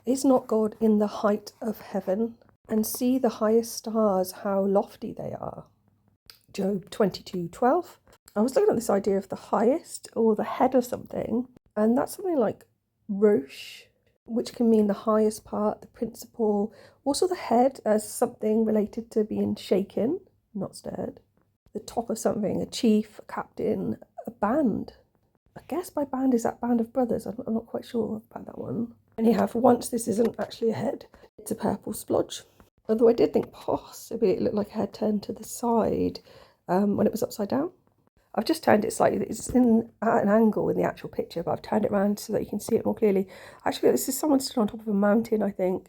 Is not God in the height of heaven? And see the highest stars, how lofty they are. Job 22:12. I was looking at this idea of the highest or the head of something, and that's something like Rosh, which can mean the highest part, the principal, also the head as something related to being shaken, not stirred. The top of something, a chief, a captain, a band. I guess by band is that band of brothers. I'm not quite sure about that one. And you have, once this isn't actually a head, it's a purple splodge. Although I did think possibly it looked like a head turned to the side when it was upside down. I've just turned it slightly. It's in at an angle in the actual picture, but I've turned it around so that you can see it more clearly. Actually, this is someone stood on top of a mountain, I think,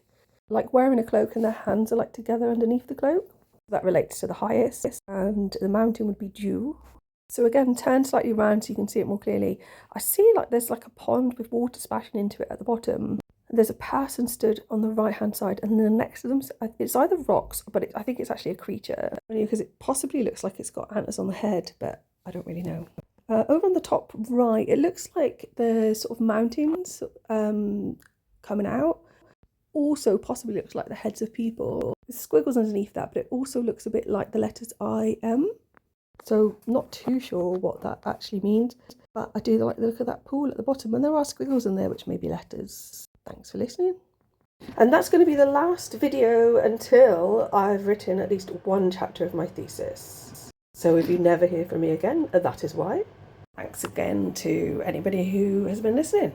like wearing a cloak, and their hands are like together underneath the cloak. That relates to the highest, and the mountain would be dew. So again, turn slightly around so you can see it more clearly. I see like there's like a pond with water splashing into it at the bottom. There's a person stood on the right hand side, and then next to them it's either rocks, but I think it's actually a creature, because it possibly looks like it's got antlers on the head, but I don't really know. Over on the top right, it looks like the sort of mountains coming out. Also possibly looks like the heads of people. There's squiggles underneath that, but it also looks a bit like the letters I-M. So not too sure what that actually means, but I do like the look of that pool at the bottom, and there are squiggles in there which may be letters. Thanks for listening. And that's going to be the last video until I've written at least one chapter of my thesis. So if you never hear from me again, that is why. Thanks again to anybody who has been listening.